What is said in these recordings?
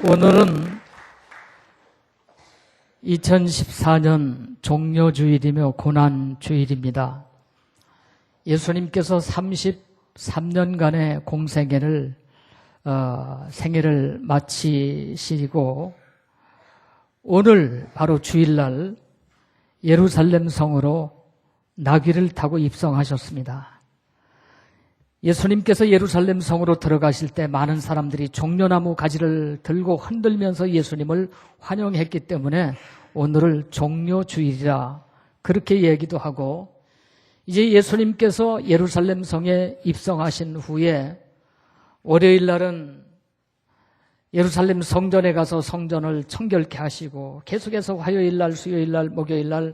오늘은 2014년 종료주일이며 고난주일입니다. 예수님께서 33년간의 공생애를 생애를 마치시고 오늘 바로 주일날 예루살렘 성으로 나귀를 타고 입성하셨습니다. 예수님께서 예루살렘 성으로 들어가실 때 많은 사람들이 종려나무 가지를 들고 흔들면서 예수님을 환영했기 때문에 오늘을 종료주일이라 그렇게 얘기도 하고, 이제 예수님께서 예루살렘 성에 입성하신 후에 월요일 날은 예루살렘 성전에 가서 성전을 청결케 하시고, 계속해서 화요일 날, 수요일 날, 목요일 날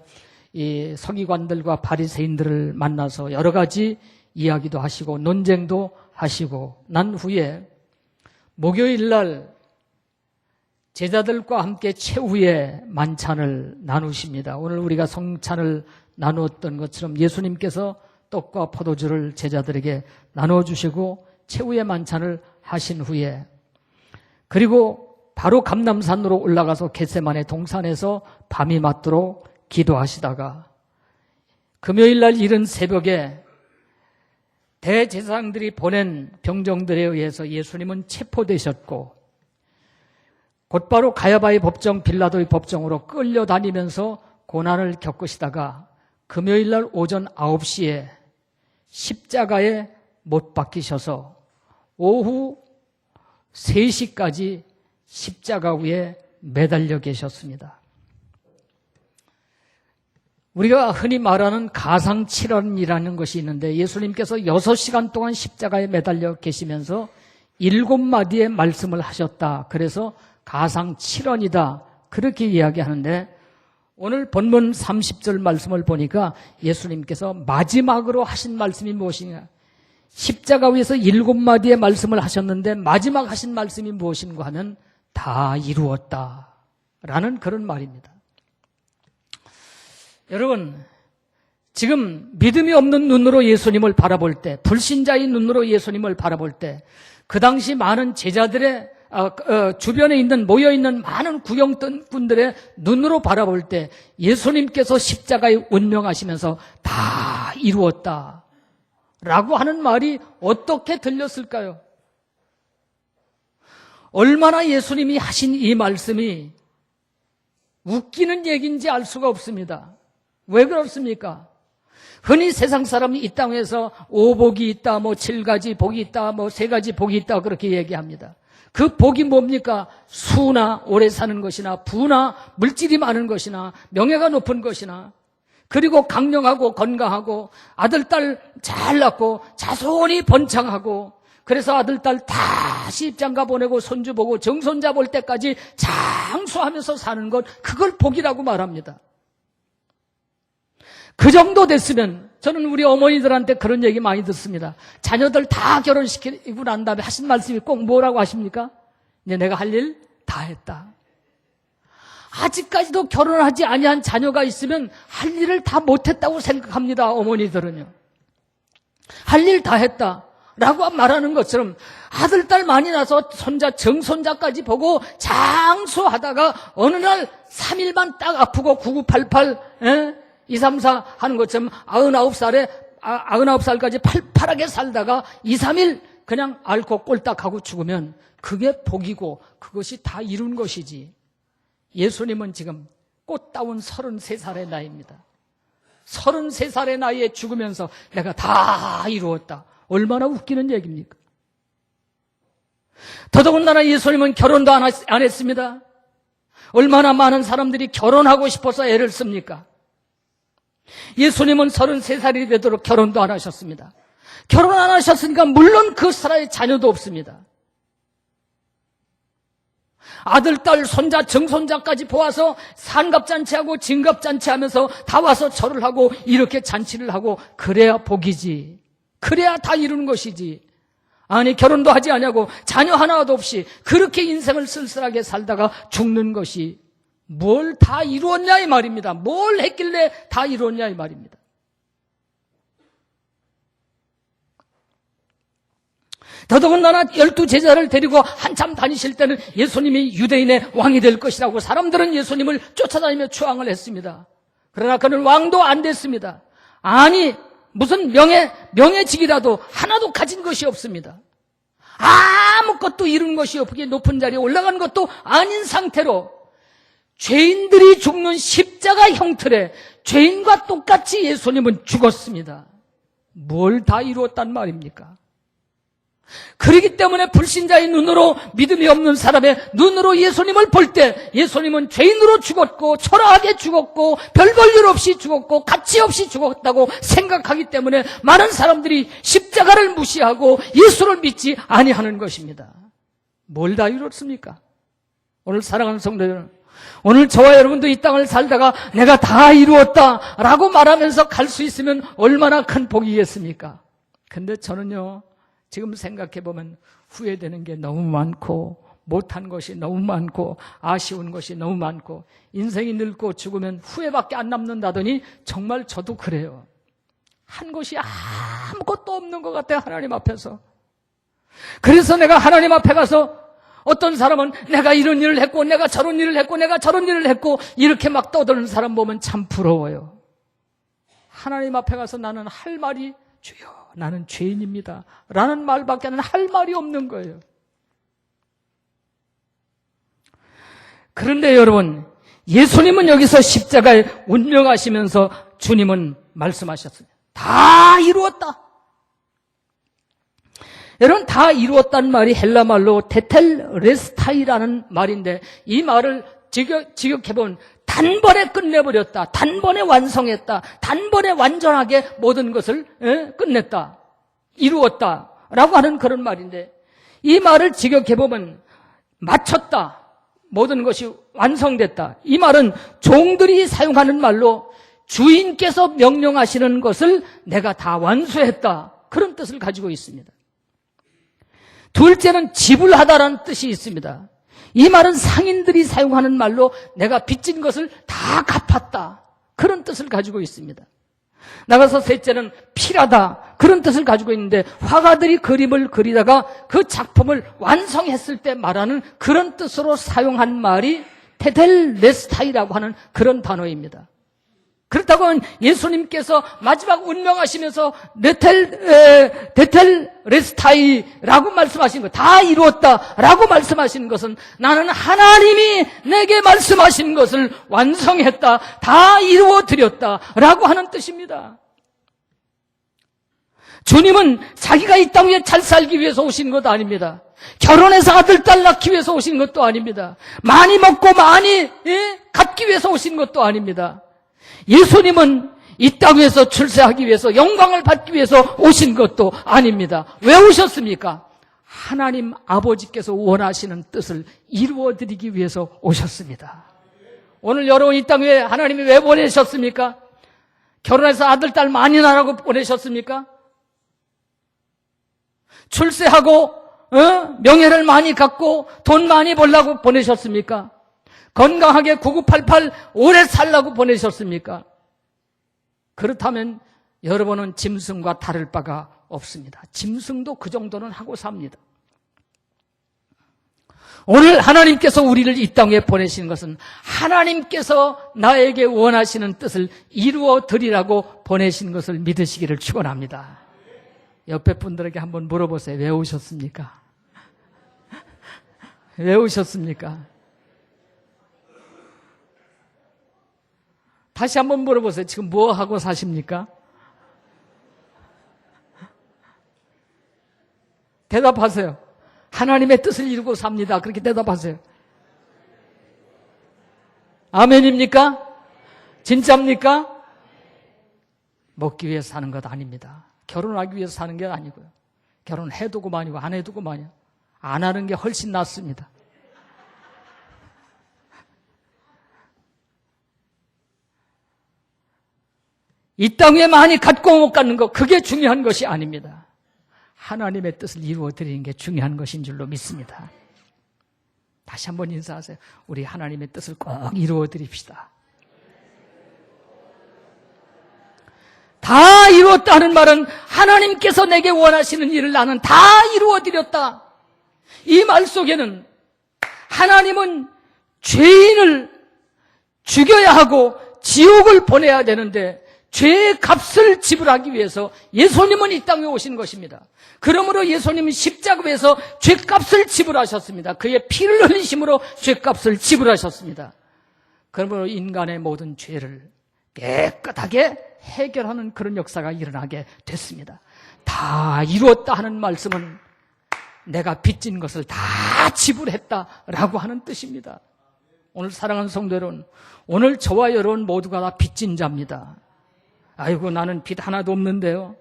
이 서기관들과 바리새인들을 만나서 여러 가지 이야기도 하시고 논쟁도 하시고 난 후에 목요일 날 제자들과 함께 최후의 만찬을 나누십니다. 오늘 우리가 성찬을 나누었던 것처럼 예수님께서 떡과 포도주를 제자들에게 나눠주시고 최후의 만찬을 하신 후에, 그리고 바로 감람산으로 올라가서 겟세마네 동산에서 밤이 맞도록 기도하시다가 금요일 날 이른 새벽에 대제사장들이 보낸 병정들에 의해서 예수님은 체포되셨고, 곧바로 가야바의 법정, 빌라도의 법정으로 끌려다니면서 고난을 겪으시다가 금요일 날 오전 9시에 십자가에 못 박히셔서 오후 3시까지 십자가 위에 매달려 계셨습니다. 우리가 흔히 말하는 가상칠언이라는 것이 있는데, 예수님께서 6시간 동안 십자가에 매달려 계시면서 7마디의 말씀을 하셨다. 그래서 가상칠언이다. 그렇게 이야기하는데, 오늘 본문 30절 말씀을 보니까 예수님께서 마지막으로 하신 말씀이 무엇이냐? 십자가 위에서 7마디의 말씀을 하셨는데 마지막 하신 말씀이 무엇인가 하면 다 이루었다. 라는 그런 말입니다. 여러분, 지금 믿음이 없는 눈으로 예수님을 바라볼 때, 불신자의 눈으로 예수님을 바라볼 때, 그 당시 많은 제자들의 주변에 있는 모여있는 많은 구경꾼들의 눈으로 바라볼 때 예수님께서 십자가에 운명하시면서 다 이루었다 라고 하는 말이 어떻게 들렸을까요? 얼마나 예수님이 하신 이 말씀이 웃기는 얘기인지 알 수가 없습니다. 왜 그렇습니까? 흔히 세상 사람이 이 땅에서 5복이 있다, 7가지 복이 있다, 3가지 복이 있다 그렇게 얘기합니다. 그 복이 뭡니까? 수나 오래 사는 것이나 부나 물질이 많은 것이나 명예가 높은 것이나, 그리고 강령하고 건강하고 아들, 딸 잘 낳고 자손이 번창하고, 그래서 아들, 딸 다 시집장가 보내고 손주 보고 정손자 볼 때까지 장수하면서 사는 것, 그걸 복이라고 말합니다. 그 정도 됐으면, 저는 우리 어머니들한테 그런 얘기 많이 듣습니다. 자녀들 다 결혼시키고 난 다음에 하신 말씀이 꼭 뭐라고 하십니까? 이제 내가 할 일 다 했다. 아직까지도 결혼하지 아니한 자녀가 있으면 할 일을 다 못했다고 생각합니다. 어머니들은요. 할 일 다 했다 라고 말하는 것처럼 아들, 딸 많이 낳아서 손자, 정손자까지 보고 장수하다가 어느 날 3일만 딱 아프고 9988 234 하는 것처럼 99살까지 팔팔하게 살다가 2, 3일 그냥 앓고 꼴딱하고 죽으면 그게 복이고 그것이 다 이룬 것이지. 예수님은 지금 꽃다운 33살의 나이입니다. 33살의 나이에 죽으면서 내가 다 이루었다. 얼마나 웃기는 얘기입니까? 더더군다나 예수님은 결혼도 안 했습니다. 얼마나 많은 사람들이 결혼하고 싶어서 애를 씁니까? 예수님은 33살이 되도록 결혼도 안 하셨습니다. 결혼 안 하셨으니까 물론 그 사람의 자녀도 없습니다. 아들, 딸, 손자, 정손자까지 보아서 산갑잔치하고 진갑잔치하면서 다 와서 절을 하고 이렇게 잔치를 하고, 그래야 복이지. 그래야 다 이루는 것이지. 아니, 결혼도 하지 않냐고 자녀 하나도 없이 그렇게 인생을 쓸쓸하게 살다가 죽는 것이 뭘 다 이루었냐 이 말입니다. 뭘 했길래 다 이루었냐 이 말입니다. 더더군다나 12제자를 데리고 한참 다니실 때는 예수님이 유대인의 왕이 될 것이라고 사람들은 예수님을 쫓아다니며 추앙을 했습니다. 그러나 그는 왕도 안 됐습니다. 아니, 무슨 명예직이라도 하나도 가진 것이 없습니다. 아무것도 이룬 것이 없기에 높은 자리에 올라간 것도 아닌 상태로 죄인들이 죽는 십자가 형틀에 죄인과 똑같이 예수님은 죽었습니다. 뭘 다 이루었단 말입니까? 그렇기 때문에 불신자의 눈으로, 믿음이 없는 사람의 눈으로 예수님을 볼 때 예수님은 죄인으로 죽었고 초라하게 죽었고 별 볼 일 없이 죽었고 가치 없이 죽었다고 생각하기 때문에 많은 사람들이 십자가를 무시하고 예수를 믿지 아니하는 것입니다. 뭘 다 이뤘습니까? 오늘 사랑하는 성도 여러분, 오늘 저와 여러분도 이 땅을 살다가 내가 다 이루었다라고 말하면서 갈 수 있으면 얼마나 큰 복이겠습니까? 근데 저는요, 지금 생각해보면 후회되는 게 너무 많고 못한 것이 너무 많고 아쉬운 것이 너무 많고 인생이 늙고 죽으면 후회밖에 안 남는다더니 정말 저도 그래요. 한 것이 아무것도 없는 것 같아요, 하나님 앞에서. 그래서 내가 하나님 앞에 가서 어떤 사람은 내가 이런 일을 했고 내가 저런 일을 했고 내가 저런 일을 했고 이렇게 막 떠드는 사람 보면 참 부러워요. 하나님 앞에 가서 나는 할 말이 주여 나는 죄인입니다 라는 말밖에 할 말이 없는 거예요. 그런데 여러분, 예수님은 여기서 십자가에 운명하시면서 주님은 말씀하셨어요. 다 이루었다. 여러분, 다 이루었다는 말이 헬라 말로 테텔레스타이라는 말인데 이 말을 직역해보면 단번에 끝내버렸다, 단번에 완성했다, 단번에 완전하게 모든 것을 끝냈다, 이루었다 라고 하는 그런 말인데 이 말을 직역해보면 마쳤다, 모든 것이 완성됐다, 이 말은 종들이 사용하는 말로 주인께서 명령하시는 것을 내가 다 완수했다, 그런 뜻을 가지고 있습니다. 둘째는 지불하다라는 뜻이 있습니다. 이 말은 상인들이 사용하는 말로 내가 빚진 것을 다 갚았다, 그런 뜻을 가지고 있습니다. 나가서 셋째는 필하다, 그런 뜻을 가지고 있는데 화가들이 그림을 그리다가 그 작품을 완성했을 때 말하는 그런 뜻으로 사용한 말이 테텔레스타이라고 하는 그런 단어입니다. 그렇다고 예수님께서 마지막 운명하시면서 데텔레스타이라고 말씀하신 것, 다 이루었다라고 말씀하신 것은 나는 하나님이 내게 말씀하신 것을 완성했다, 다 이루어드렸다라고 하는 뜻입니다. 주님은 자기가 이 땅 위에 잘 살기 위해서 오신 것도 아닙니다. 결혼해서 아들, 딸 낳기 위해서 오신 것도 아닙니다. 많이 먹고 많이 갖기 위해서 오신 것도 아닙니다. 예수님은 이 땅에서 출세하기 위해서 영광을 받기 위해서 오신 것도 아닙니다. 왜 오셨습니까? 하나님 아버지께서 원하시는 뜻을 이루어드리기 위해서 오셨습니다. 오늘 여러분 이 땅 위에 하나님이 왜 보내셨습니까? 결혼해서 아들, 딸 많이 낳으라고 보내셨습니까? 출세하고 명예를 많이 갖고 돈 많이 벌라고 보내셨습니까? 건강하게 9988 오래 살라고 보내셨습니까? 그렇다면 여러분은 짐승과 다를 바가 없습니다. 짐승도 그 정도는 하고 삽니다. 오늘 하나님께서 우리를 이 땅에 보내신 것은 하나님께서 나에게 원하시는 뜻을 이루어 드리라고 보내신 것을 믿으시기를 축원합니다. 옆에 분들에게 한번 물어보세요. 왜 오셨습니까? 왜 오셨습니까? 다시 한번 물어보세요. 지금 뭐 하고 사십니까? 대답하세요. 하나님의 뜻을 이루고 삽니다. 그렇게 대답하세요. 아멘입니까? 진짜입니까? 먹기 위해서 사는 것 아닙니다. 결혼하기 위해서 사는 게 아니고요. 결혼해도 그만이고 안 해도 그만이요. 안 하는 게 훨씬 낫습니다. 이 땅 위에 많이 갖고 못 갖는 것, 그게 중요한 것이 아닙니다. 하나님의 뜻을 이루어 드리는 게 중요한 것인 줄로 믿습니다. 다시 한번 인사하세요. 우리 하나님의 뜻을 꼭 이루어 드립시다. 다 이루었다 하는 말은 하나님께서 내게 원하시는 일을 나는 다 이루어드렸다. 이 말 속에는 하나님은 죄인을 죽여야 하고 지옥을 보내야 되는데 죄의 값을 지불하기 위해서 예수님은 이 땅에 오신 것입니다. 그러므로 예수님은 십자가에서 죄값을 지불하셨습니다. 그의 피를 흘리심으로 죄값을 지불하셨습니다. 그러므로 인간의 모든 죄를 깨끗하게 해결하는 그런 역사가 일어나게 됐습니다. 다 이루었다 하는 말씀은 내가 빚진 것을 다 지불했다라고 하는 뜻입니다. 오늘 사랑하는 성도 여러분, 오늘 저와 여러분 모두가 다 빚진 자입니다. 아이고, 나는 빚 하나도 없는데요.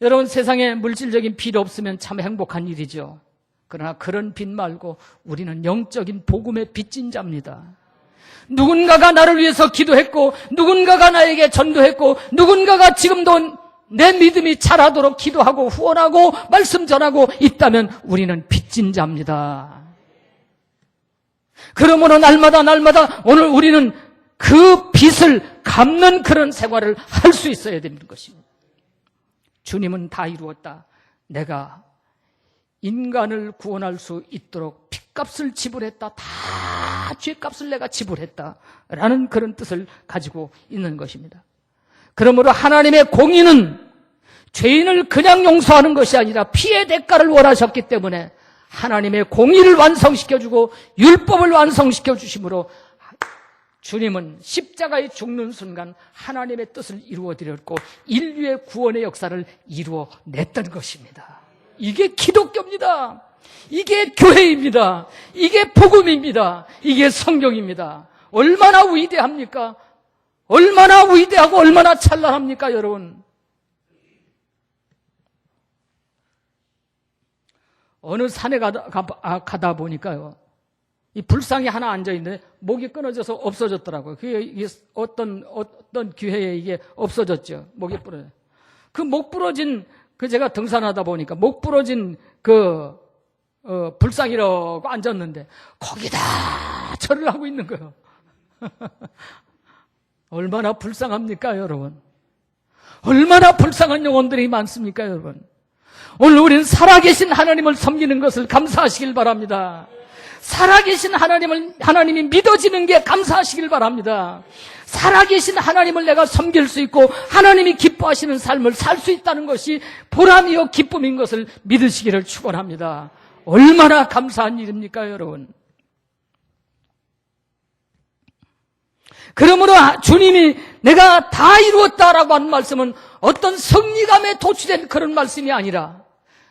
여러분, 세상에 물질적인 빚 없으면 참 행복한 일이죠. 그러나 그런 빚 말고 우리는 영적인 복음의 빚진 자입니다. 누군가가 나를 위해서 기도했고, 누군가가 나에게 전도했고, 누군가가 지금도 내 믿음이 자라도록 기도하고 후원하고 말씀 전하고 있다면 우리는 빚진 자입니다. 그러므로 날마다 오늘 우리는 그 빚을 갚는 그런 생활을 할 수 있어야 되는 것입니다. 주님은 다 이루었다. 내가 인간을 구원할 수 있도록 빚값을 지불했다. 다 죄값을 내가 지불했다라는 그런 뜻을 가지고 있는 것입니다. 그러므로 하나님의 공의는 죄인을 그냥 용서하는 것이 아니라 피의 대가를 원하셨기 때문에 하나님의 공의를 완성시켜주고 율법을 완성시켜 주심으로 주님은 십자가에 죽는 순간 하나님의 뜻을 이루어드렸고 인류의 구원의 역사를 이루어냈던 것입니다. 이게 기독교입니다. 이게 교회입니다. 이게 복음입니다. 이게 성경입니다. 얼마나 위대합니까? 얼마나 위대하고 얼마나 찬란합니까, 여러분? 어느 산에 가다 보니까요, 이 불상이 하나 앉아있는데 목이 끊어져서 없어졌더라고요. 그게 어떤 기회에 이게 없어졌죠. 목이 부러져. 그 목 부러진, 제가 등산하다 보니까 목 부러진 불상이라고 앉았는데 거기다 절을 하고 있는 거예요. 얼마나 불쌍합니까, 여러분? 얼마나 불쌍한 영혼들이 많습니까, 여러분? 오늘 우리는 살아계신 하나님을 섬기는 것을 감사하시길 바랍니다. 살아계신 하나님이 믿어지는 게 감사하시길 바랍니다. 살아계신 하나님을 내가 섬길 수 있고 하나님이 기뻐하시는 삶을 살 수 있다는 것이 보람이요 기쁨인 것을 믿으시기를 축원합니다. 얼마나 감사한 일입니까, 여러분? 그러므로 주님이 내가 다 이루었다라고 하는 말씀은 어떤 성리감에 도취된 그런 말씀이 아니라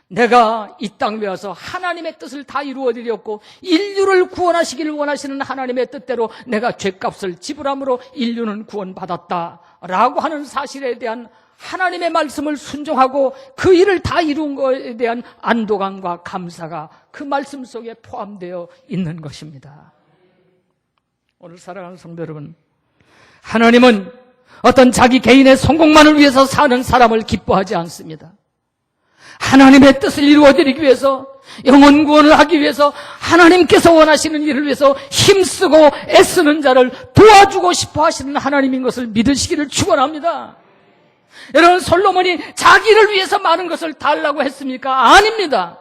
내가 이 땅에 와서 하나님의 뜻을 다 이루어드렸고 인류를 구원하시기를 원하시는 하나님의 뜻대로 내가 죄값을 지불함으로 인류는 구원받았다라고 하는 사실에 대한 하나님의 말씀을 순종하고 그 일을 다 이룬 것에 대한 안도감과 감사가 그 말씀 속에 포함되어 있는 것입니다. 오늘 사랑하는 성도 여러분, 하나님은 어떤 자기 개인의 성공만을 위해서 사는 사람을 기뻐하지 않습니다. 하나님의 뜻을 이루어드리기 위해서, 영혼 구원을 하기 위해서, 하나님께서 원하시는 일을 위해서 힘쓰고 애쓰는 자를 도와주고 싶어 하시는 하나님인 것을 믿으시기를 축원합니다. 여러분, 솔로몬이 자기를 위해서 많은 것을 달라고 했습니까? 아닙니다.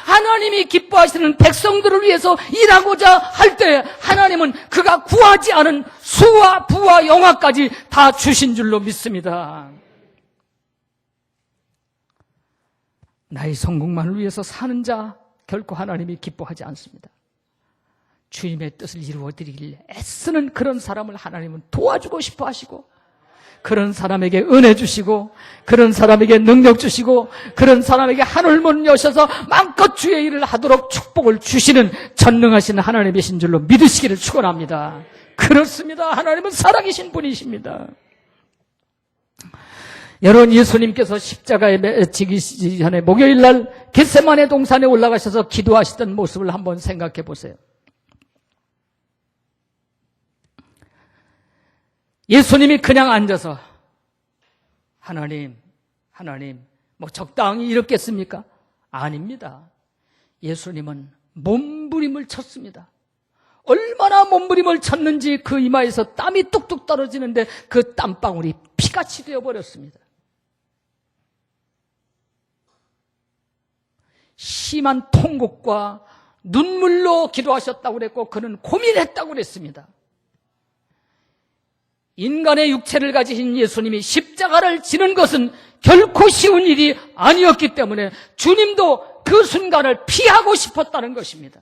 하나님이 기뻐하시는 백성들을 위해서 일하고자 할 때 하나님은 그가 구하지 않은 수와 부와 영화까지 다 주신 줄로 믿습니다. 나의 성공만을 위해서 사는 자 결코 하나님이 기뻐하지 않습니다. 주님의 뜻을 이루어드리길 애쓰는 그런 사람을 하나님은 도와주고 싶어 하시고 그런 사람에게 은혜 주시고 그런 사람에게 능력 주시고 그런 사람에게 하늘 문 여셔서 마음껏 주의 일을 하도록 축복을 주시는 전능하신 하나님이신 줄로 믿으시기를 축원합니다. 그렇습니다. 하나님은 살아계신 분이십니다. 여러분, 예수님께서 십자가에 지기시기 전에 목요일 날 겟세마네 동산에 올라가셔서 기도하시던 모습을 한번 생각해 보세요. 예수님이 그냥 앉아서 하나님 뭐 적당히 이렇겠습니까? 아닙니다. 예수님은 몸부림을 쳤습니다. 얼마나 몸부림을 쳤는지 그 이마에서 땀이 뚝뚝 떨어지는데 그 땀방울이 피같이 되어버렸습니다. 심한 통곡과 눈물로 기도하셨다고 그랬고 그는 고민했다고 그랬습니다. 인간의 육체를 가지신 예수님이 십자가를 지는 것은 결코 쉬운 일이 아니었기 때문에 주님도 그 순간을 피하고 싶었다는 것입니다.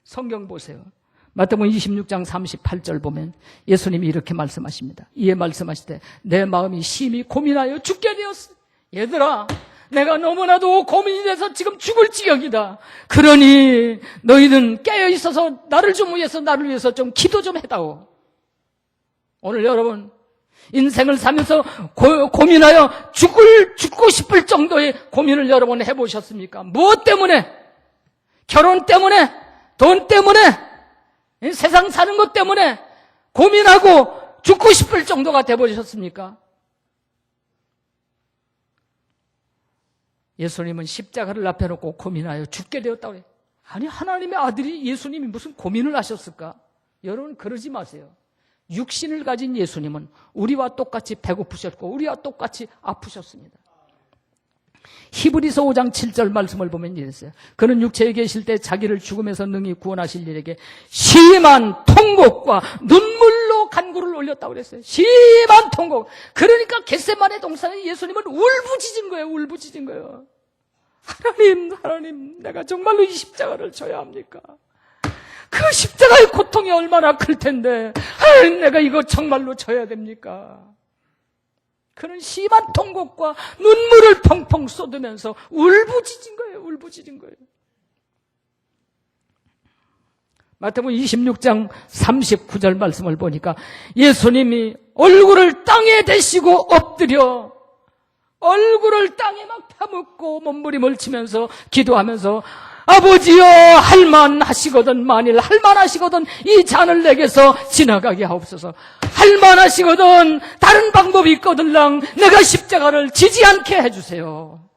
성경 보세요. 마태복음 26장 38절 보면 예수님이 이렇게 말씀하십니다. 이에 말씀하시되 내 마음이 심히 고민하여 죽게 되었어. 얘들아, 내가 너무나도 고민이 돼서 지금 죽을 지경이다. 그러니 너희는 깨어 있어서 나를 위해서 좀 기도 좀 해다오. 오늘 여러분 인생을 살면서 고민하여 죽고 싶을 정도의 고민을 여러분 해보셨습니까? 무엇 때문에? 결혼 때문에? 돈 때문에? 세상 사는 것 때문에 고민하고 죽고 싶을 정도가 돼보셨습니까? 예수님은 십자가를 앞에 놓고 고민하여 죽게 되었다고 해요. 아니, 하나님의 아들이 예수님이 무슨 고민을 하셨을까? 여러분 그러지 마세요. 육신을 가진 예수님은 우리와 똑같이 배고프셨고 우리와 똑같이 아프셨습니다. 히브리서 5장 7절 말씀을 보면 이랬어요. 그는 육체에 계실 때 자기를 죽음에서 능히 구원하실 일에게 심한 통곡과 눈물로 간구를 올렸다고 그랬어요. 심한 통곡. 그러니까 겟세마네 동산에 예수님은 울부짖은 거예요. 울부짖은 거예요. 하나님, 내가 정말로 이 십자가를 져야 합니까? 그 십자가의 고통이 얼마나 클 텐데, 하나님, 내가 이거 정말로 져야 됩니까? 그런 심한 통곡과 눈물을 펑펑 쏟으면서 울부짖은 거예요. 울부짖은 거예요. 마태복음 26장 39절 말씀을 보니까 예수님이 얼굴을 땅에 대시고 엎드려 얼굴을 땅에 막 파묻고 몸부림을 치면서 기도하면서 아버지여, 할만하시거든, 만일 할만하시거든 이 잔을 내게서 지나가게 하옵소서. 할만하시거든 다른 방법이 있거들랑 내가 십자가를 지지 않게 해주세요.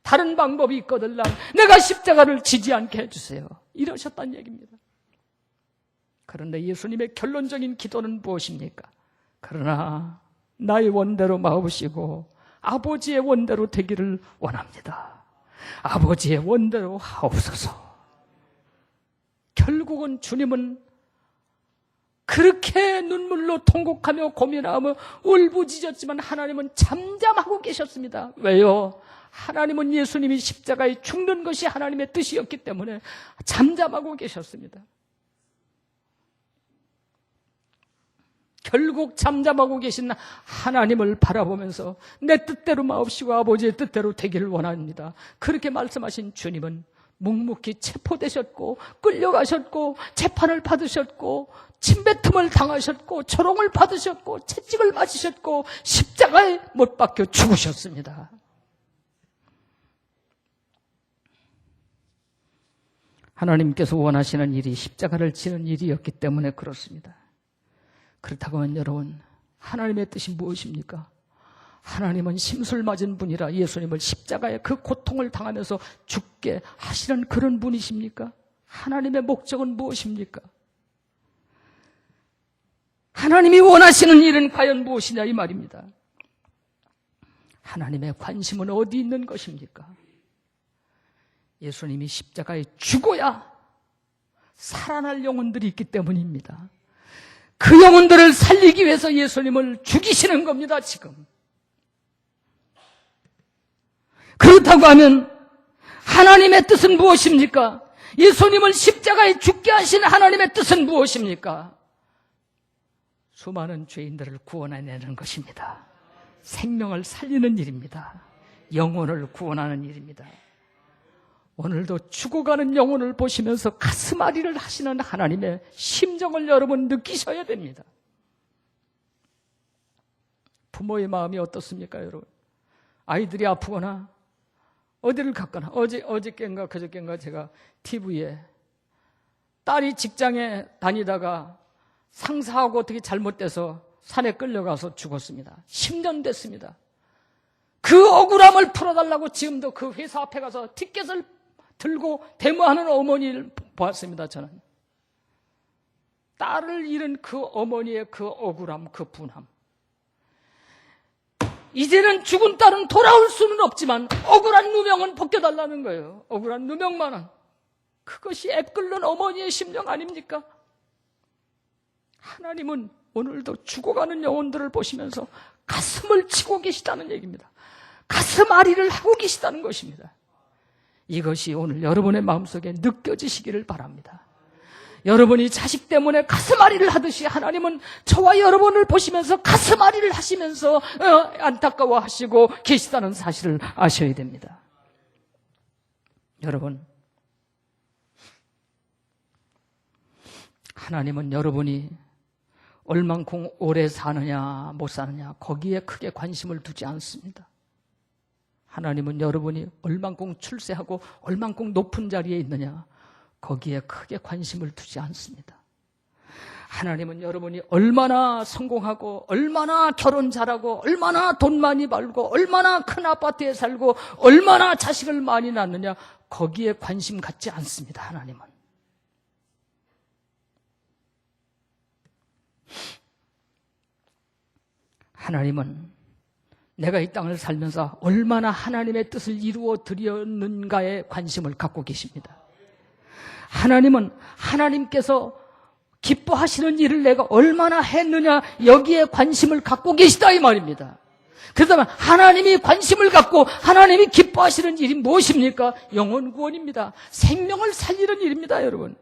다른 방법이 있거들랑 내가 십자가를 지지 않게 해주세요. 이러셨단 얘기입니다. 그런데 예수님의 결론적인 기도는 무엇입니까? 그러나 나의 원대로 마옵시고 아버지의 원대로 되기를 원합니다. 아버지의 원대로 하옵소서. 결국은 주님은 그렇게 눈물로 통곡하며 고민하며 울부짖었지만 하나님은 잠잠하고 계셨습니다. 왜요? 하나님은 예수님이 십자가에 죽는 것이 하나님의 뜻이었기 때문에 잠잠하고 계셨습니다. 결국 잠잠하고 계신 하나님을 바라보면서 내 뜻대로 마옵시고 아버지의 뜻대로 되기를 원합니다. 그렇게 말씀하신 주님은 묵묵히 체포되셨고 끌려가셨고 재판을 받으셨고 침뱉음을 당하셨고 조롱을 받으셨고 채찍을 맞으셨고 십자가에 못 박혀 죽으셨습니다. 하나님께서 원하시는 일이 십자가를 지는 일이었기 때문에 그렇습니다. 그렇다고 하면 여러분, 하나님의 뜻이 무엇입니까? 하나님은 심술 맞은 분이라 예수님을 십자가에 그 고통을 당하면서 죽게 하시는 그런 분이십니까? 하나님의 목적은 무엇입니까? 하나님이 원하시는 일은 과연 무엇이냐 이 말입니다. 하나님의 관심은 어디 있는 것입니까? 예수님이 십자가에 죽어야 살아날 영혼들이 있기 때문입니다. 그 영혼들을 살리기 위해서 예수님을 죽이시는 겁니다, 지금. 그렇다고 하면 하나님의 뜻은 무엇입니까? 예수님을 십자가에 죽게 하신 하나님의 뜻은 무엇입니까? 수많은 죄인들을 구원해내는 것입니다. 생명을 살리는 일입니다. 영혼을 구원하는 일입니다. 오늘도 죽어가는 영혼을 보시면서 가슴앓이를 하시는 하나님의 심정을 여러분 느끼셔야 됩니다. 부모의 마음이 어떻습니까, 여러분? 아이들이 아프거나 어디를 갔거나 어저께인가 그저께인가 제가 TV에 딸이 직장에 다니다가 상사하고 어떻게 잘못돼서 산에 끌려가서 죽었습니다. 10년 됐습니다. 그 억울함을 풀어달라고 지금도 그 회사 앞에 가서 티켓을 들고 데모하는 어머니를 보았습니다. 저는 딸을 잃은 그 어머니의 그 억울함, 그 분함. 이제는 죽은 딸은 돌아올 수는 없지만 억울한 누명은 벗겨달라는 거예요. 억울한 누명만은. 그것이 애끓는 어머니의 심령 아닙니까? 하나님은 오늘도 죽어가는 영혼들을 보시면서 가슴을 치고 계시다는 얘기입니다. 가슴 앓이를 하고 계시다는 것입니다. 이것이 오늘 여러분의 마음속에 느껴지시기를 바랍니다. 여러분이 자식 때문에 가슴 앓이를 하듯이 하나님은 저와 여러분을 보시면서 가슴 앓이를 하시면서 안타까워하시고 계시다는 사실을 아셔야 됩니다. 여러분, 하나님은 여러분이 얼만큼 오래 사느냐 못 사느냐 거기에 크게 관심을 두지 않습니다. 하나님은 여러분이 얼만큼 출세하고 얼만큼 높은 자리에 있느냐 거기에 크게 관심을 두지 않습니다. 하나님은 여러분이 얼마나 성공하고 얼마나 결혼 잘하고 얼마나 돈 많이 벌고 얼마나 큰 아파트에 살고 얼마나 자식을 많이 낳느냐 거기에 관심 갖지 않습니다. 하나님은. 하나님은 내가 이 땅을 살면서 얼마나 하나님의 뜻을 이루어 드렸는가에 관심을 갖고 계십니다. 하나님은 하나님께서 기뻐하시는 일을 내가 얼마나 했느냐 여기에 관심을 갖고 계시다 이 말입니다. 그렇다면 하나님이 관심을 갖고 하나님이 기뻐하시는 일이 무엇입니까? 영혼 구원입니다. 생명을 살리는 일입니다, 여러분.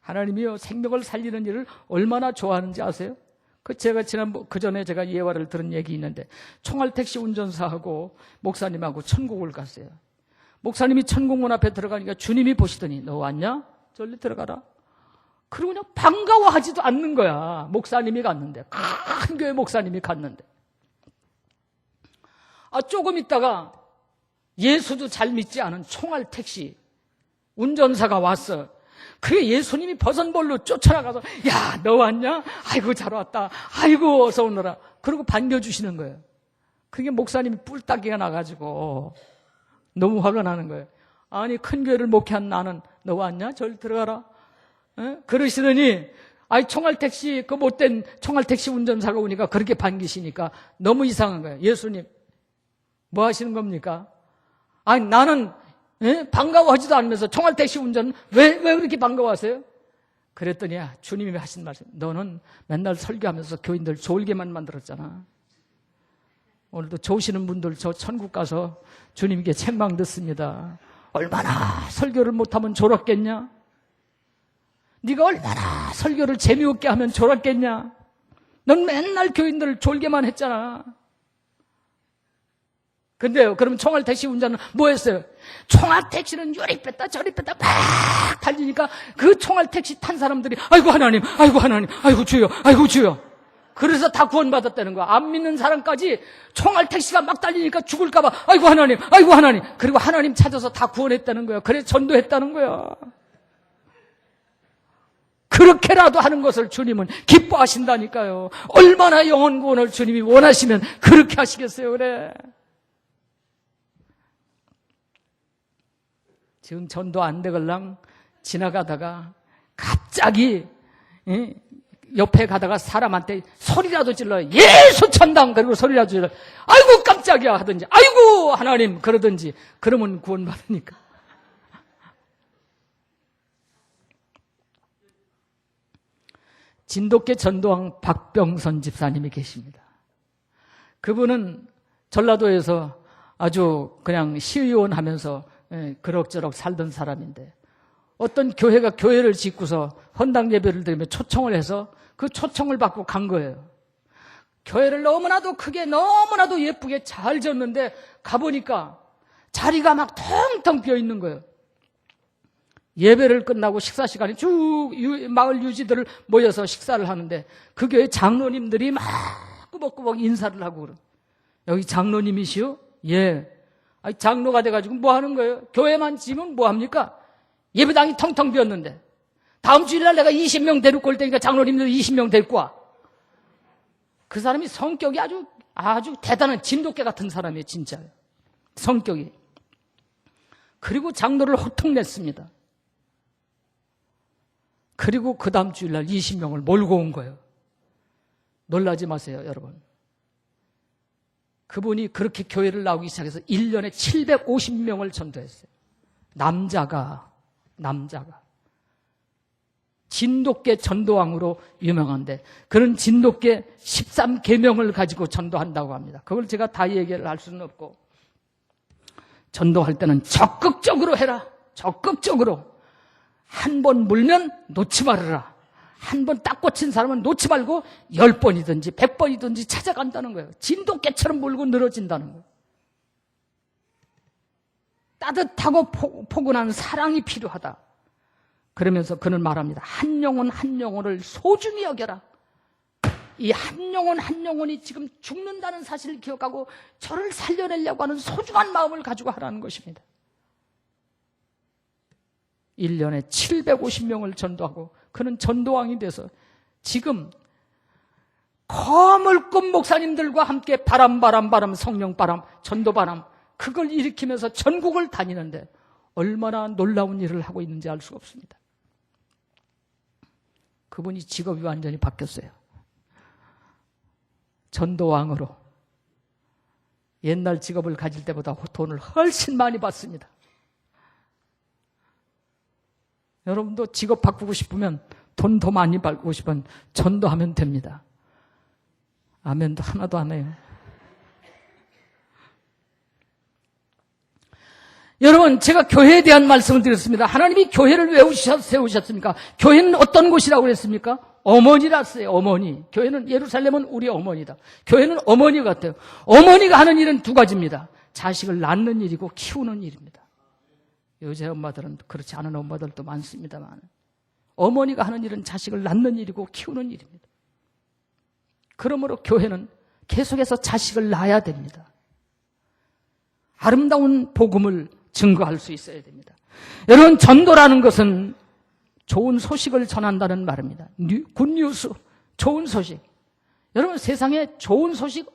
하나님이요 생명을 살리는 일을 얼마나 좋아하는지 아세요? 제가 그 전에 제가 예화를 들은 얘기 있는데 총알택시 운전사하고 목사님하고 천국을 갔어요. 목사님이 천국문 앞에 들어가니까 주님이 보시더니 너 왔냐? 저리 들어가라. 그리고 그냥 반가워하지도 않는 거야. 목사님이 갔는데 큰 교회 목사님이 갔는데 조금 있다가 예수도 잘 믿지 않은 총알택시 운전사가 왔어. 그게 예수님이 버선볼로 쫓아나가서 야, 너 왔냐? 아이고 잘 왔다. 아이고 어서 오너라. 그리고 반겨주시는 거예요. 그게 목사님이 뿔따기가 나가지고 너무 화가 나는 거예요. 아니 큰 교회를 목회한 나는 너 왔냐? 저리 들어가라. 그러시더니 총알택시 그 못된 총알택시 운전사가 오니까 그렇게 반기시니까 너무 이상한 거예요. 예수님 뭐 하시는 겁니까? 아니 나는 반가워하지도 않으면서 총알택시 운전 왜 그렇게 반가워하세요? 그랬더니 주님이 하신 말씀 너는 맨날 설교하면서 교인들 졸게만 만들었잖아. 오늘도 좋으시는 분들 저 천국 가서 주님께 책망 듣습니다. 얼마나 설교를 못하면 졸았겠냐? 네가 얼마나 설교를 재미없게 하면 졸았겠냐? 넌 맨날 교인들을 졸게만 했잖아. 근데요, 그럼 총알택시 운전은 뭐 했어요? 총알택시는 요리 뺐다 저리 뺐다 막 달리니까 그 총알택시 탄 사람들이 아이고 하나님, 아이고 하나님, 아이고 주여, 아이고 주여. 그래서 다 구원받았다는 거야. 안 믿는 사람까지 총알택시가 막 달리니까 죽을까봐 아이고 하나님, 아이고 하나님. 그리고 하나님 찾아서 다 구원했다는 거야. 그래서 전도했다는 거야. 그렇게라도 하는 것을 주님은 기뻐하신다니까요. 얼마나 영혼 구원을 주님이 원하시면 그렇게 하시겠어요. 그래. 지금 전도 안 되걸랑 지나가다가 갑자기 옆에 가다가 사람한테 소리라도 질러요. 예수 천당. 그리고 소리라도 질러요. 아이고 깜짝이야 하든지 아이고 하나님 그러든지 그러면 구원받으니까. 진돗개 전도왕 박병선 집사님이 계십니다. 그분은 전라도에서 아주 그냥 시의원 하면서 그럭저럭 살던 사람인데 어떤 교회가 교회를 짓고서 헌당 예배를 드리며 초청을 해서 그 초청을 받고 간 거예요. 교회를 너무나도 크게 너무나도 예쁘게 잘 지었는데 가보니까 자리가 막 텅텅 비어 있는 거예요. 예배를 끝나고 식사 시간에 쭉 마을 유지들을 모여서 식사를 하는데 그 교회 장로님들이 막 꾸벅꾸벅 인사를 하고 그래요. 여기 장로님이시오? 예. 장로가 돼가지고 뭐 하는 거예요? 교회만 지면 뭐 합니까? 예배당이 텅텅 비었는데 다음 주일날 내가 20명 데리고 올 테니까 장로님들 20명 데리고 와. 그 사람이 성격이 아주 대단한 진돗개 같은 사람이에요. 진짜 성격이. 그리고 장로를 호통 냈습니다. 그리고 그 다음 주일날 20명을 몰고 온 거예요. 놀라지 마세요, 여러분. 그분이 그렇게 교회를 나오기 시작해서 1년에 750명을 전도했어요. 남자가 진돗개 전도왕으로 유명한데 그런 진돗개 13계명을 가지고 전도한다고 합니다. 그걸 제가 다 얘기를 할 수는 없고, 전도할 때는 적극적으로 해라. 적극적으로. 한 번 물면 놓지 말아라. 한 번 딱 꽂힌 사람은 놓지 말고 10번이든지 100번이든지 찾아간다는 거예요. 진돗개처럼 물고 늘어진다는 거예요. 따뜻하고 포근한 사랑이 필요하다. 그러면서 그는 말합니다. 한 영혼 한 영혼을 소중히 여겨라. 이 한 영혼 한 영혼이 지금 죽는다는 사실을 기억하고 저를 살려내려고 하는 소중한 마음을 가지고 하라는 것입니다. 1년에 750명을 전도하고 그는 전도왕이 돼서 지금 거물급 목사님들과 함께 바람 성령바람 전도바람 그걸 일으키면서 전국을 다니는데 얼마나 놀라운 일을 하고 있는지 알 수가 없습니다. 그분이 직업이 완전히 바뀌었어요. 전도왕으로 옛날 직업을 가질 때보다 돈을 훨씬 많이 받습니다. 여러분도 직업 바꾸고 싶으면 돈 더 많이 받고 싶으면 전도하면 됩니다. 아멘도 하나도 안 해요. 여러분, 제가 교회에 대한 말씀을 드렸습니다. 하나님이 교회를 왜 세우셨습니까? 교회는 어떤 곳이라고 그랬습니까? 어머니라서요. 어머니. 교회는, 예루살렘은 우리 어머니다. 교회는 어머니 같아요. 어머니가 하는 일은 두 가지입니다. 자식을 낳는 일이고 키우는 일입니다. 요새 엄마들은 그렇지 않은 엄마들도 많습니다만 어머니가 하는 일은 자식을 낳는 일이고 키우는 일입니다. 그러므로 교회는 계속해서 자식을 낳아야 됩니다. 아름다운 복음을 증거할 수 있어야 됩니다. 여러분, 전도라는 것은 좋은 소식을 전한다는 말입니다. 굿뉴스, 좋은 소식. 여러분, 세상에 좋은 소식,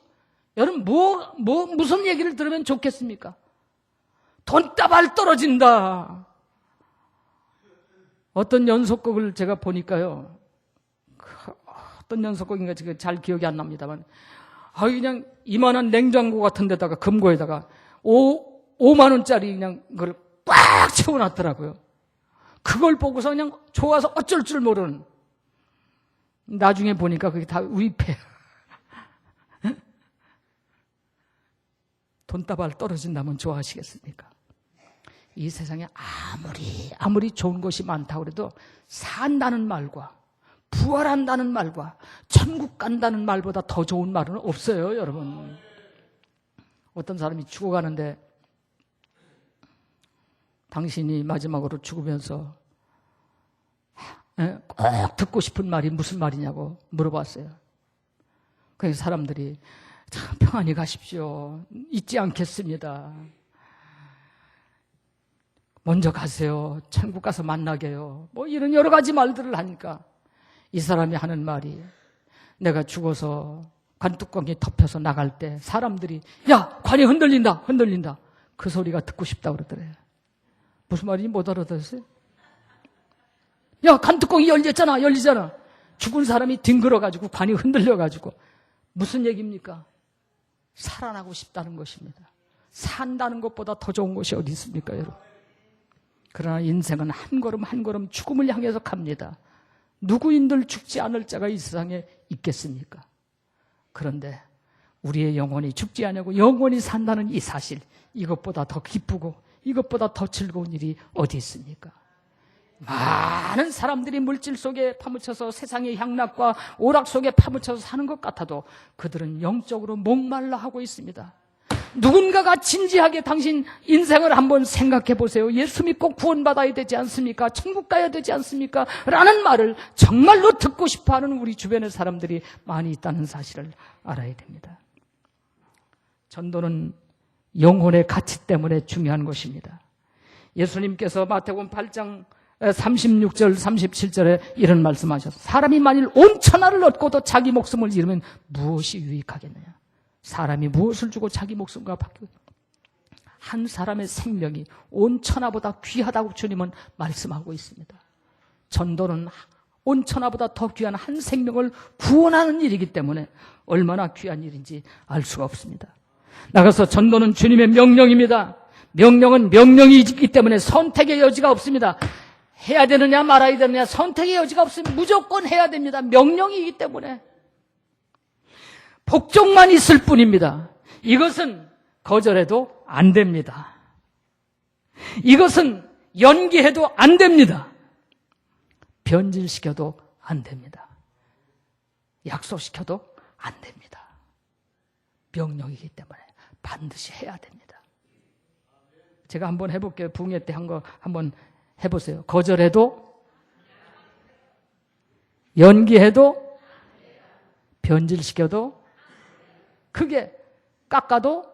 여러분 무슨 얘기를 들으면 좋겠습니까? 돈다발 떨어진다. 어떤 연속극을 제가 보니까요. 어떤 연속극인가 지금 잘 기억이 안 납니다만, 그냥 이만한 냉장고 같은 데다가 금고에다가 5만 원짜리 그냥 그걸 꽉 채워놨더라고요. 그걸 보고서 그냥 좋아서 어쩔 줄 모르는. 나중에 보니까 그게 다 위패. 돈다발 떨어진다면 좋아하시겠습니까? 이 세상에 아무리 좋은 것이 많다고 해도 산다는 말과 부활한다는 말과 천국 간다는 말보다 더 좋은 말은 없어요, 여러분. 어떤 사람이 죽어가는데 당신이 마지막으로 죽으면서 꼭 듣고 싶은 말이 무슨 말이냐고 물어봤어요. 그래서 사람들이 참 평안히 가십시오. 잊지 않겠습니다. 먼저 가세요. 천국 가서 만나게요. 뭐 이런 여러 가지 말들을 하니까 이 사람이 하는 말이, 내가 죽어서 관뚜껑이 덮여서 나갈 때 사람들이 야, 관이 흔들린다. 그 소리가 듣고 싶다고 그러더래요. 무슨 말인지 못 알아들었어요? 야, 관뚜껑이 열리잖아. 죽은 사람이 뒹굴어가지고 관이 흔들려가지고. 무슨 얘기입니까? 살아나고 싶다는 것입니다. 산다는 것보다 더 좋은 것이 어디 있습니까, 여러분? 그러나 인생은 한 걸음 한 걸음 죽음을 향해서 갑니다. 누구인들 죽지 않을 자가 이 세상에 있겠습니까? 그런데 우리의 영혼이 죽지 않냐고 영원히 산다는 이 사실, 이것보다 더 기쁘고 이것보다 더 즐거운 일이 어디 있습니까? 많은 사람들이 물질 속에 파묻혀서 세상의 향락과 오락 속에 파묻혀서 사는 것 같아도 그들은 영적으로 목말라 하고 있습니다. 누군가가 진지하게 당신 인생을 한번 생각해 보세요. 예수 믿고 구원받아야 되지 않습니까? 천국 가야 되지 않습니까? 라는 말을 정말로 듣고 싶어하는 우리 주변의 사람들이 많이 있다는 사실을 알아야 됩니다. 전도는 영혼의 가치 때문에 중요한 것입니다. 예수님께서 마태복음 8장 36절 37절에 이런 말씀하셨어요. 사람이 만일 온 천하를 얻고도 자기 목숨을 잃으면 무엇이 유익하겠느냐? 사람이 무엇을 주고 자기 목숨과 바뀌고, 한 사람의 생명이 온 천하보다 귀하다고 주님은 말씀하고 있습니다. 전도는 온 천하보다 더 귀한 한 생명을 구원하는 일이기 때문에 얼마나 귀한 일인지 알 수가 없습니다. 나가서 전도는 주님의 명령입니다. 명령은 명령이기 때문에 선택의 여지가 없습니다. 해야 되느냐 말아야 되느냐 선택의 여지가 없으면 무조건 해야 됩니다. 명령이기 때문에. 복종만 있을 뿐입니다. 이것은 거절해도 안 됩니다. 이것은 연기해도 안 됩니다. 변질시켜도 안 됩니다. 약속시켜도 안 됩니다. 명령이기 때문에 반드시 해야 됩니다. 제가 한번 해볼게요. 붕괴 때 한 거 한번 해보세요. 거절해도, 연기해도, 변질시켜도, 크게 깎아도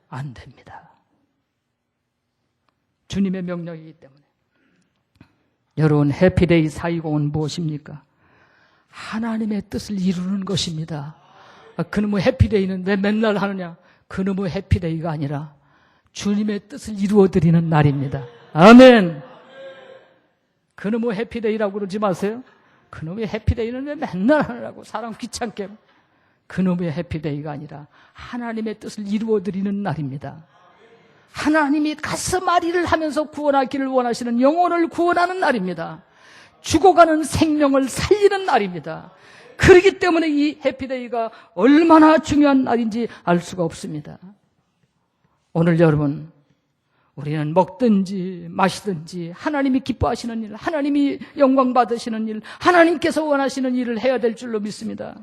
안 됩니다. 주님의 명령이기 때문에. 여러분, 해피데이 420은 무엇입니까? 하나님의 뜻을 이루는 것입니다. 그놈의 해피데이는 왜 맨날 하느냐? 그놈의 해피데이가 아니라 주님의 뜻을 이루어드리는 날입니다. 아멘. 그놈의 해피데이라고 그러지 마세요. 그놈의 해피데이는 왜 맨날 하느라고 사람 귀찮게. 그놈의 해피데이가 아니라 하나님의 뜻을 이루어드리는 날입니다. 하나님이 가슴앓이를 하면서 구원하기를 원하시는 영혼을 구원하는 날입니다. 죽어가는 생명을 살리는 날입니다. 그렇기 때문에 이 해피데이가 얼마나 중요한 날인지 알 수가 없습니다. 오늘 여러분, 우리는 먹든지 마시든지 하나님이 기뻐하시는 일, 하나님이 영광 받으시는 일, 하나님께서 원하시는 일을 해야 될 줄로 믿습니다.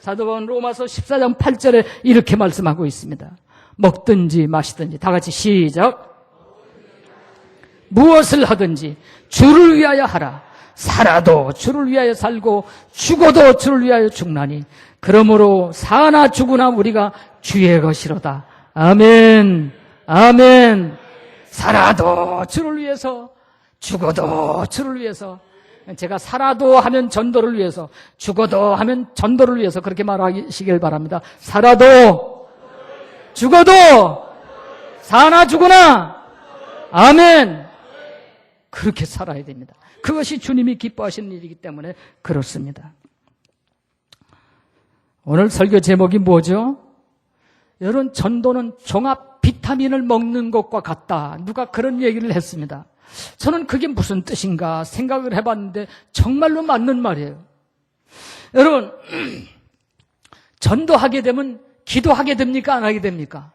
사도 바울은 로마서 14장 8절에 이렇게 말씀하고 있습니다. 먹든지 마시든지 다 같이 시작. 무엇을 하든지 주를 위하여 하라. 살아도 주를 위하여 살고 죽어도 주를 위하여 죽나니 그러므로 사나 죽으나 우리가 주의 것이로다. 아멘. 아멘. 살아도 주를 위해서, 죽어도 주를 위해서. 제가 살아도 하면 전도를 위해서, 죽어도 하면 전도를 위해서 그렇게 말하시길 바랍니다. 살아도, 죽어도, 사나 죽으나, 아멘. 그렇게 살아야 됩니다. 그것이 주님이 기뻐하시는 일이기 때문에 그렇습니다. 오늘 설교 제목이 뭐죠? 여러분, 전도는 종합 비타민을 먹는 것과 같다. 누가 그런 얘기를 했습니다. 저는 그게 무슨 뜻인가 생각을 해봤는데 정말로 맞는 말이에요. 여러분, 전도하게 되면 기도하게 됩니까? 안 하게 됩니까?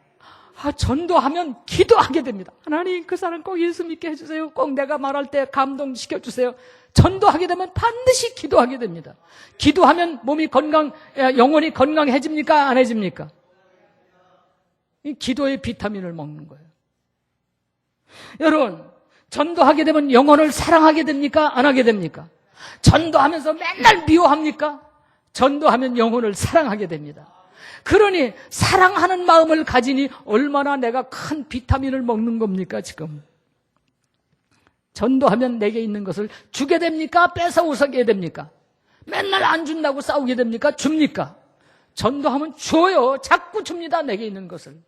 전도하면 기도하게 됩니다. 하나님, 그 사람 꼭 예수 믿게 해주세요. 꼭 내가 말할 때 감동시켜주세요. 전도하게 되면 반드시 기도하게 됩니다. 기도하면 몸이 영혼이 건강해집니까? 안 해집니까? 이 기도의 비타민을 먹는 거예요. 여러분, 전도하게 되면 영혼을 사랑하게 됩니까? 안 하게 됩니까? 전도하면서 맨날 미워합니까? 전도하면 영혼을 사랑하게 됩니다. 그러니 사랑하는 마음을 가지니 얼마나 내가 큰 비타민을 먹는 겁니까 지금? 전도하면 내게 있는 것을 주게 됩니까? 뺏어오게 됩니까? 맨날 안 준다고 싸우게 됩니까? 줍니까? 전도하면 줘요. 자꾸 줍니다. 내게 있는 것을.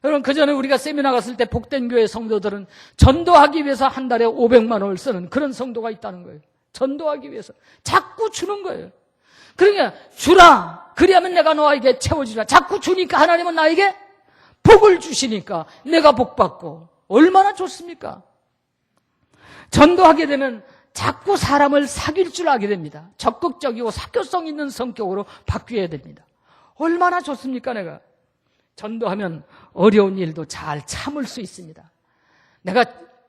여러분, 그전에 우리가 세미나 갔을 때 복된 교회 성도들은 전도하기 위해서 한 달에 500만 원을 쓰는 그런 성도가 있다는 거예요. 전도하기 위해서 자꾸 주는 거예요. 그러니까 주라. 그리하면 내가 너에게 채워주라. 자꾸 주니까 하나님은 나에게 복을 주시니까 내가 복 받고 얼마나 좋습니까? 전도하게 되면 자꾸 사람을 사귈 줄 알게 됩니다. 적극적이고 사교성 있는 성격으로 바뀌어야 됩니다. 얼마나 좋습니까? 내가 전도하면 어려운 일도 잘 참을 수 있습니다. 내가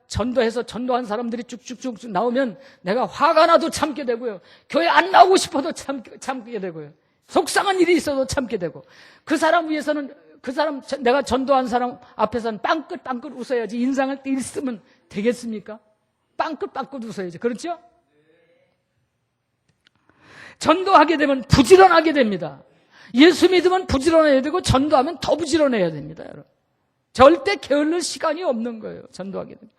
전도해서 전도한 사람들이 쭉쭉쭉 나오면 내가 화가 나도 참게 되고요. 교회 안 나오고 싶어도 참게 되고요. 속상한 일이 있어도 참게 되고, 그 사람 위해서는 내가 전도한 사람 앞에서는 빵긋빵긋 웃어야지. 인상을 띠 쓰면 되겠습니까? 빵긋빵긋 웃어야지. 그렇죠? 전도하게 되면 부지런하게 됩니다. 예수 믿으면 부지런해야 되고 전도하면 더 부지런해야 됩니다. 여러분. 절대 게을릴 시간이 없는 거예요. 전도하게 되면.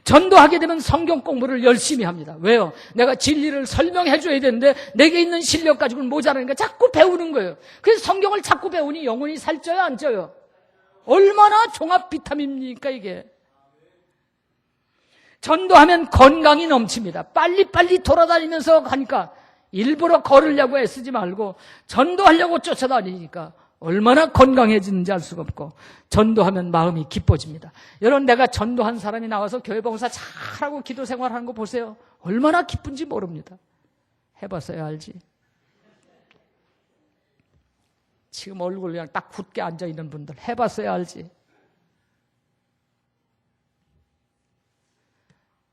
전도하게 되면 성경 공부를 열심히 합니다. 왜요? 내가 진리를 설명해 줘야 되는데 내게 있는 실력 가지고는 모자라니까 자꾸 배우는 거예요. 그래서 성경을 자꾸 배우니 영혼이 살쪄요, 안 쪄요? 얼마나 종합 비타민입니까 이게? 전도하면 건강이 넘칩니다. 빨리빨리 돌아다니면서 가니까 일부러 걸으려고 애쓰지 말고 전도하려고 쫓아다니니까 얼마나 건강해지는지 알 수가 없고 전도하면 마음이 기뻐집니다. 여러분 내가 전도한 사람이 나와서 교회 봉사 잘하고 기도 생활하는 거 보세요. 얼마나 기쁜지 모릅니다. 해봤어야 알지. 지금 얼굴 그냥 딱 굳게 앉아있는 분들 해봤어야 알지.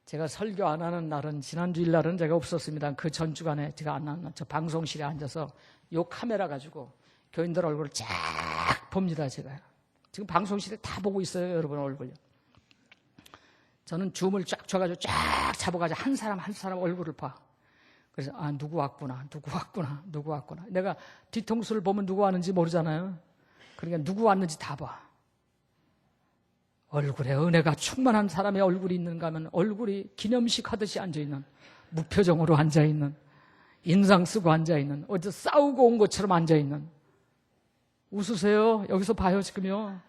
제가 설교 안 하는 날은 지난 주일날은 제가 없었습니다. 그 전 주간에 제가 안 하는 저 방송실에 앉아서 요 카메라 가지고 교인들 얼굴을 쫙 봅니다. 제가 지금 방송실에 다 보고 있어요. 여러분 얼굴요. 저는 줌을 쫙 줘가지고 쫙 잡아가지고 한 사람 한 사람 얼굴을 봐. 그래서 아 누구 왔구나. 내가 뒤통수를 보면 누구 왔는지 모르잖아요. 그러니까 누구 왔는지 다 봐. 얼굴에 은혜가 충만한 사람의 얼굴이 있는가 하면 얼굴이 기념식 하듯이 앉아있는, 무표정으로 앉아있는, 인상 쓰고 앉아있는, 어디서 싸우고 온 것처럼 앉아있는. 웃으세요? 여기서 봐요 지금요.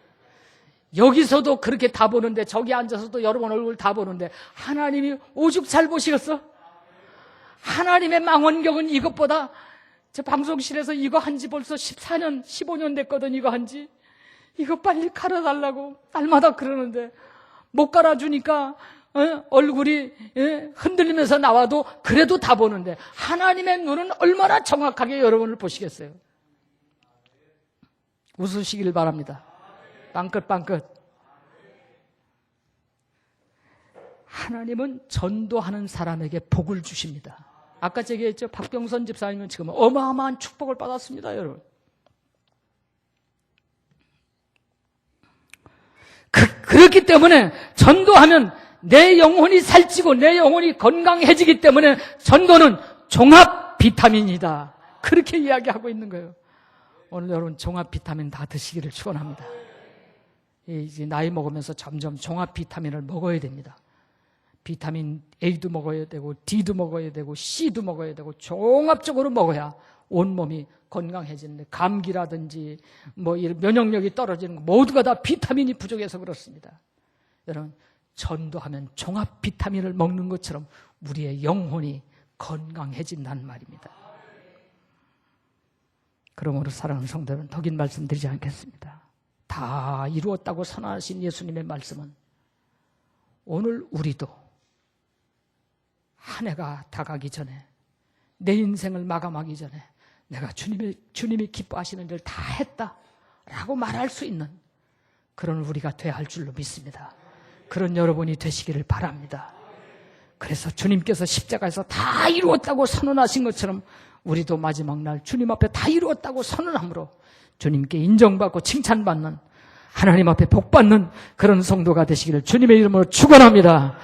여기서도 그렇게 다 보는데 저기 앉아서도 여러분 얼굴 다 보는데 하나님이 오죽 잘 보시겠어? 하나님의 망원경은 이것보다 저 방송실에서 이거 한지 벌써 14년, 15년 됐거든. 이거 한지. 이거 빨리 갈아달라고 날마다 그러는데 못 갈아주니까 얼굴이 흔들리면서 나와도 그래도 다 보는데 하나님의 눈은 얼마나 정확하게 여러분을 보시겠어요? 웃으시길 바랍니다. 빵긋빵긋. 하나님은 전도하는 사람에게 복을 주십니다. 아까 제가 얘기했죠. 박병선 집사님은 지금 어마어마한 축복을 받았습니다. 여러분. 그렇기 때문에 전도하면 내 영혼이 살찌고 내 영혼이 건강해지기 때문에 전도는 종합 비타민이다. 그렇게 이야기하고 있는 거예요. 오늘 여러분 종합 비타민 다 드시기를 축원합니다. 이제 나이 먹으면서 점점 종합 비타민을 먹어야 됩니다. 비타민 A도 먹어야 되고 D도 먹어야 되고 C도 먹어야 되고 종합적으로 먹어야 온몸이 건강해지는데 감기라든지 뭐 면역력이 떨어지는 거 모두가 다 비타민이 부족해서 그렇습니다. 여러분 전도하면 종합 비타민을 먹는 것처럼 우리의 영혼이 건강해진다는 말입니다. 그러므로 사랑하는 성도 여러분 더 긴 말씀드리지 않겠습니다. 다 이루었다고 선언하신 예수님의 말씀은 오늘 우리도 한 해가 다가기 전에 내 인생을 마감하기 전에 내가 주님이 기뻐하시는 일을 다 했다라고 말할 수 있는 그런 우리가 돼야 할 줄로 믿습니다. 그런 여러분이 되시기를 바랍니다. 그래서 주님께서 십자가에서 다 이루었다고 선언하신 것처럼 우리도 마지막 날 주님 앞에 다 이루었다고 선언함으로 주님께 인정받고 칭찬받는 하나님 앞에 복받는 그런 성도가 되시기를 주님의 이름으로 축원합니다.